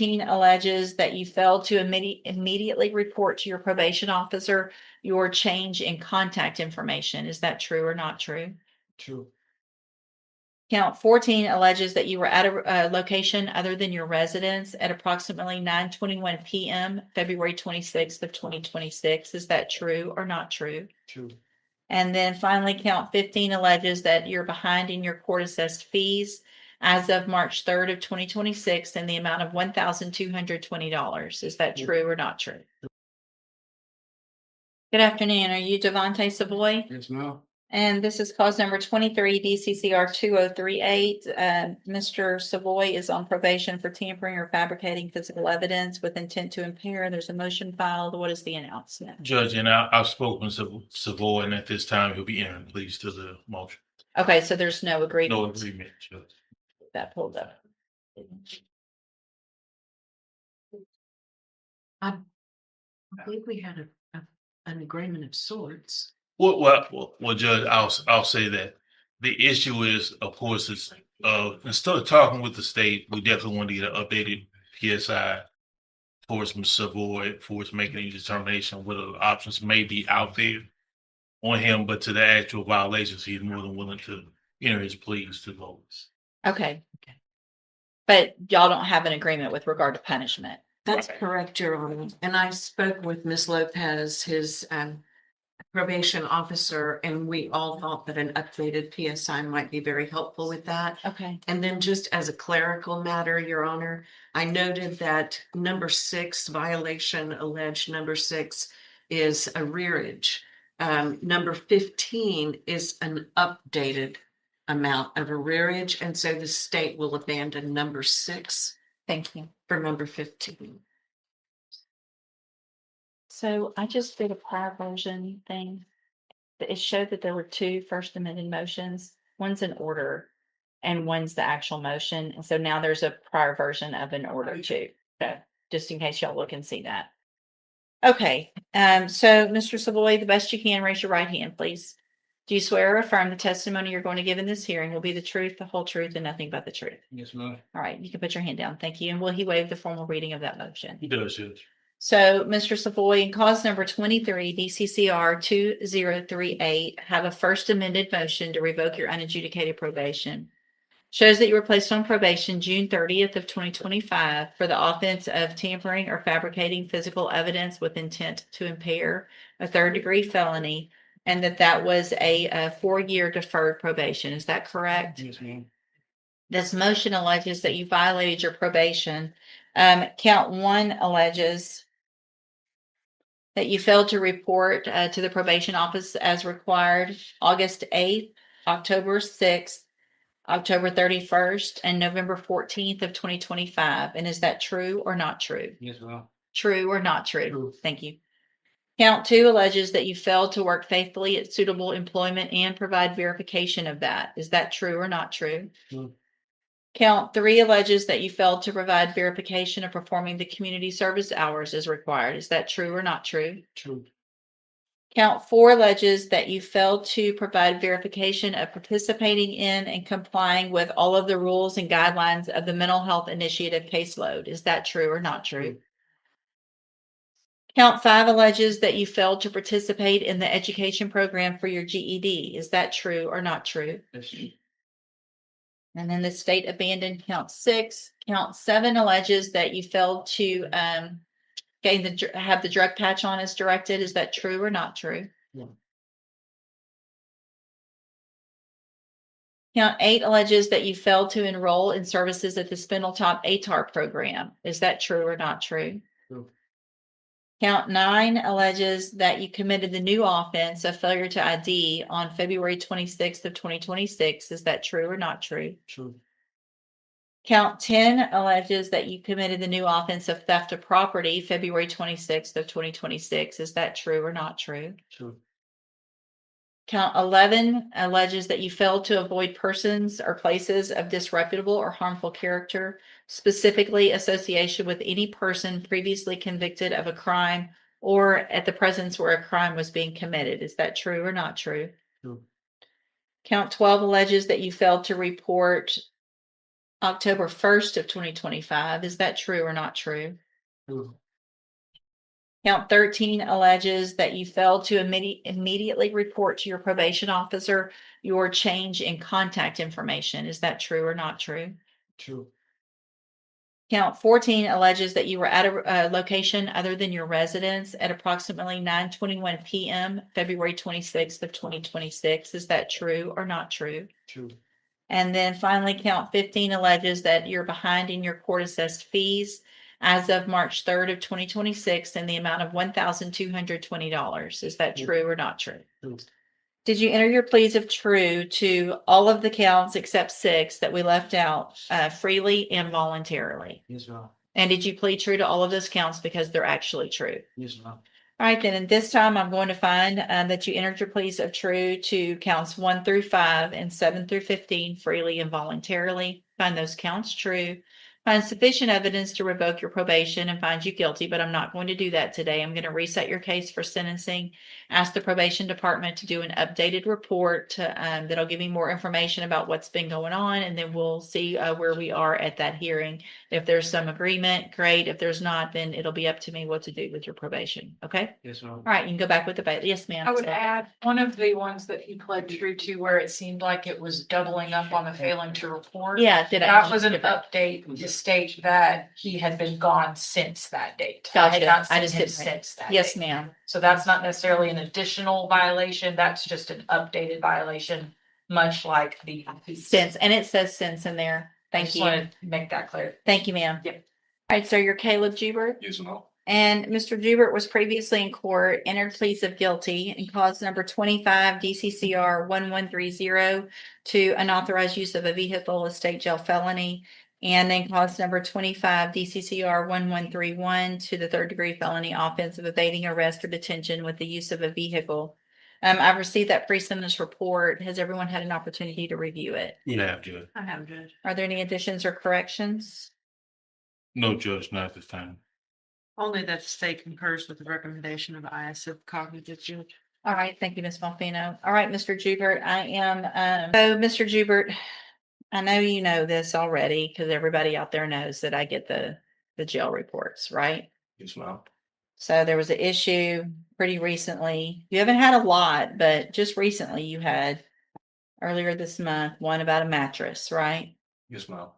13 alleges that you failed to immediately report to your probation officer your change in contact information. Is that true or not true? True. Count 14 alleges that you were at a location other than your residence at approximately 9:21 p.m. February 26th of 2026. Is that true or not true? True. And then finally, count 15 alleges that you're behind in your court assessed fees as of March 3rd of 2026 in the amount of $1,220. Is that true or not true? Good afternoon. Are you Devontae Savoy? Yes, ma'am. And this is cause number 23, DCCR 2038. Mr. Savoy is on probation for tampering or fabricating physical evidence with intent to impair. There's a motion filed. What is the announcement? Judge, and I've spoken to Savoy, and at this time he'll be entering pleas to the motion. Okay, so there's no agreement. No agreement, Judge. That pulled up. I believe we had an agreement of sorts. Well, Judge, I'll say that the issue is, of course, is instead of talking with the state, we definitely want to get an updated PSI for Mr. Savoy for making a determination whether options may be out there on him, but to the actual violations, he's more than willing to enter his pleas to those. Okay. But y'all don't have an agreement with regard to punishment. That's correct, Your Honor. And I spoke with Ms. Lopez, his probation officer, and we all thought that an updated PSI might be very helpful with that. Okay. And then just as a clerical matter, Your Honor, I noted that number 6 violation, alleged number 6 is arrearage. Number 15 is an updated amount of arrearage, and so the state will abandon number 6. Thank you. For number 15. So I just did a prior version thing. It showed that there were 2 first amended motions. One's an order and one's the actual motion. And so now there's a prior version of an order too. So just in case y'all look and see that. Okay. So Mr. Savoy, the best you can, raise your right hand, please. Do you swear or affirm the testimony you're going to give in this hearing will be the truth, the whole truth, and nothing but the truth? Yes, ma'am. All right, you can put your hand down. Thank you. And will he waive the formal reading of that motion? He does, Judge. So, Mr. Savoy, in cause number 23, DCCR 2038, have a first amended motion to revoke your unadjudicated probation. Shows that you were placed on probation June 30th of 2025 for the offense of tampering or fabricating physical evidence with intent to impair, a 3rd-degree felony, and that was a 4-year deferred probation. Is that correct? Yes, ma'am. This motion alleges that you violated your probation. Count 1 alleges that you failed to report to the probation office as required August 8th, October 6th, October 31st, and November 14th of 2025. And is that true or not true? Yes, ma'am. True or not true? True. Thank you. Count 2 alleges that you failed to work faithfully at suitable employment and provide verification of that. Is that true or not true? True. Count 3 alleges that you failed to provide verification of performing the community service hours as required. Is that true or not true? True. Count 4 alleges that you failed to provide verification of participating in and complying with all of the rules and guidelines of the mental health initiative caseload. Is that true or not true? Count 5 alleges that you failed to participate in the education program for your GED. Is that true or not true? Yes. And then the state abandoned count 6. Count 7 alleges that you failed to have the drug patch on as directed. Is that true or not true? Yeah. Count 8 alleges that you failed to enroll in services at the Spindletop ATAR program. Is that true or not true? True. Count 9 alleges that you committed the new offense of failure to ID on February 26th of 2026. Is that true or not true? True. Count 10 alleges that you committed the new offense of theft of property February 26th of 2026. Is that true or not true? True. Count 11 alleges that you failed to avoid persons or places of disreputable or harmful character, specifically association with any person previously convicted of a crime or at the presence where a crime was being committed. Is that true or not true? True. Count 12 alleges that you failed to report October 1st of 2025. Is that true or not true? True. Count 13 alleges that you failed to immediately report to your probation officer your change in contact information. Is that true or not true? True. Count 14 alleges that you were at a location other than your residence at approximately 9:21 p.m. February 26th of 2026. Is that true or not true? True. And then finally, count 15 alleges that you're behind in your court assessed fees as of March 3rd of 2026 in the amount of $1,220. Is that true or not true? True. Did you enter your pleas of true to all of the counts except 6 that we left out freely and voluntarily? Yes, ma'am. And did you plead true to all of those counts because they're actually true? Yes, ma'am. All right, then, and this time I'm going to find that you entered your pleas of true to counts 1 through 5 and 7 through 15 freely and voluntarily. Find those counts true. Find sufficient evidence to revoke your probation and find you guilty, but I'm not going to do that today. I'm going to reset your case for sentencing. Ask the probation department to do an updated report that'll give me more information about what's been going on, and then we'll see where we are at that hearing. If there's some agreement, great. If there's not, then it'll be up to me what to do with your probation. Okay? Yes, ma'am. All right, you can go back with the bail. Yes, ma'am. I would add one of the ones that he pled true to where it seemed like it was doubling up on the failing to report. Yeah, did I? That was an update to state that he had been gone since that date. I had Gotcha. not I seen just him didn't. since that Yes, date. ma'am. So that's not necessarily an additional violation. That's just an updated violation, much like the. Since, and it says since in there. I Thank just you. wanted to make that clear. Thank you, ma'am. Yep. All right, so you're Caleb Jubert. Yes, ma'am. And Mr. Jubert was previously in court, entered pleas of guilty in cause number 25 DCCR 1130 to unauthorized use of a vehicle, a state jail felony, and in cause number 25 DCCR 1131 to the third degree felony offense of evading arrest or detention with the use of a vehicle. I've received that pre-sentence report. Has everyone had an opportunity to review it? You have, Judge. I have, Judge. Are there any additions or corrections? No, Judge, not at this time. Only that the state concurs with the recommendation of ISF cognitive judge. All right, thank you, Ms. Malfino. All right, Mr. Jubert, I am, so Mr. Jubert, I know you know this already because everybody out there knows that I get the jail reports, right? Yes, ma'am. So there was an issue pretty recently. You haven't had a lot, but just recently you had earlier this month, one about a mattress, right? Yes, ma'am.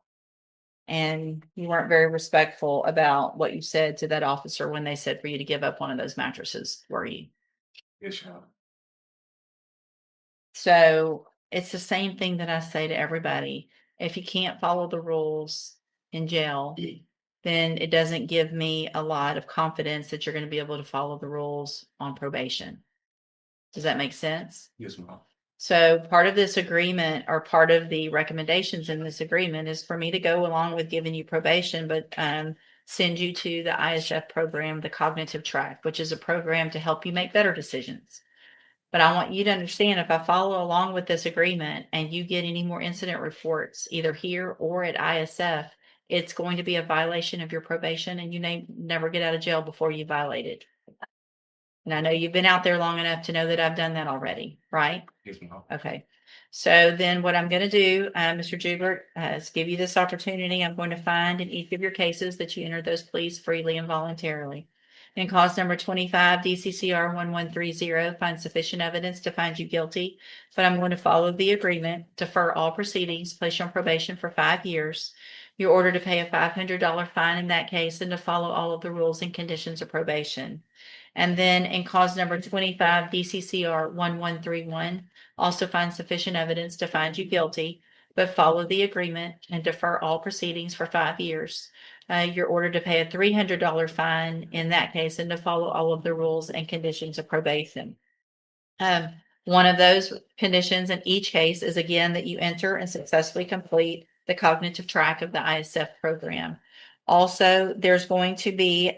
And you weren't very respectful about what you said to that officer when they said for you to give up one of those mattresses, were you? Yes, ma'am. So it's the same thing that I say to everybody. If you can't follow the rules in jail, then it doesn't give me a lot of confidence that you're going to be able to follow the rules on probation. Does that make sense? Yes, ma'am. So part of this agreement or part of the recommendations in this agreement is for me to go along with giving you probation, but send you to the ISF program, the cognitive track, which is a program to help you make better decisions. But I want you to understand if I follow along with this agreement and you get any more incident reports, either here or at ISF, it's going to be a violation of your probation and you never get out of jail before you violate it. And I know you've been out there long enough to know that I've done that already, right? Yes, ma'am. Okay. So then what I'm going to do, Mr. Jubert, is give you this opportunity. I'm going to find in each of your cases that you entered those pleas freely and voluntarily. In cause number 25, DCCR 1130, find sufficient evidence to find you guilty, but I'm going to follow the agreement, defer all proceedings, place you on probation for 5 years. You're ordered to pay a $500 fine in that case and to follow all of the rules and conditions of probation. And then in cause number 25, DCCR 1131, also find sufficient evidence to find you guilty, but follow the agreement and defer all proceedings for 5 years. You're ordered to pay a $300 fine in that case and to follow all of the rules and conditions of probation. One of those conditions in each case is again that you enter and successfully complete the cognitive track of the ISF program. Also, there's going to be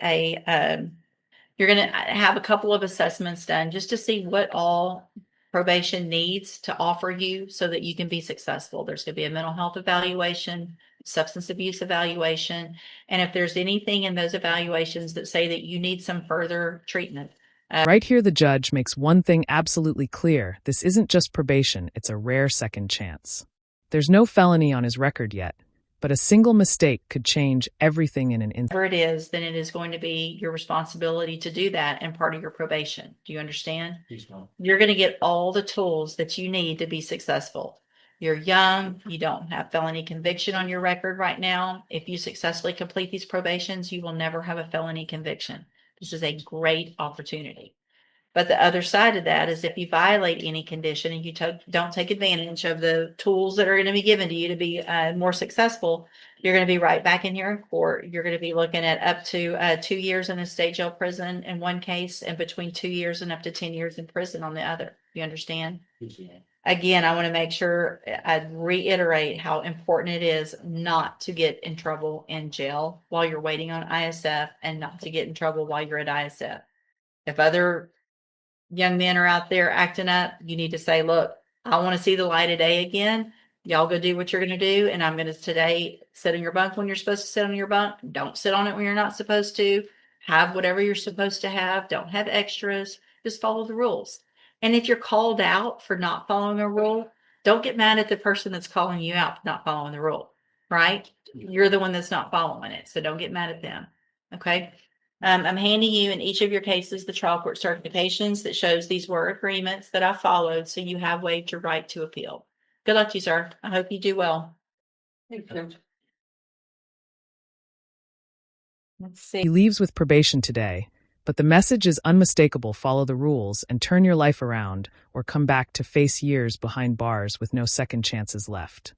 you're going to have a couple of assessments done just to see what all probation needs to offer you so that you can be successful. There's going to be a mental health evaluation, substance abuse evaluation, and if there's anything in those evaluations that say that you need some further treatment. Right here, the judge makes one thing absolutely clear. This isn't just probation, it's a rare second chance. There's no felony on his record yet. but a single mistake could change everything in an instant. Whatever it is, then it is going to be your responsibility to do that and part of your probation. Do you understand? You're going to get all the tools that you need to be successful. You're young, you don't have felony conviction on your record right now. If you successfully complete these probations, you will never have a felony conviction. This is a great opportunity. But the other side of that is if you violate any condition and you don't take advantage of the tools that are going to be given to you to be more successful, you're going to be right back in here in court. You're going to be looking at up to 2 years in a state jail prison in one case and between 2 years and up to 10 years in prison on the other. You understand? Again, I want to make sure I reiterate how important it is not to get in trouble in jail while you're waiting on ISF and not to get in trouble while you're at ISF. If other young men are out there acting up, you need to say, look, I want to see the light of day again. Y'all go do what you're going to do. And I'm going to today sit on your bunk when you're supposed to sit on your bunk. Don't sit on it when you're not supposed to. Have whatever you're supposed to have. Don't have extras. Just follow the rules. And if you're called out for not following a rule, don't get mad at the person that's calling you out for not following the rule, right? You're the one that's not following it. So don't get mad at them. Okay. I'm handing you in each of your cases the trial court certifications that shows these were agreements that I followed, so you have waived your right to appeal. Good luck to you, sir. I hope you do well. Let's see. He leaves with probation today, but the message is unmistakable: follow the rules and turn your life around, or come back to face years behind bars with no second chances left.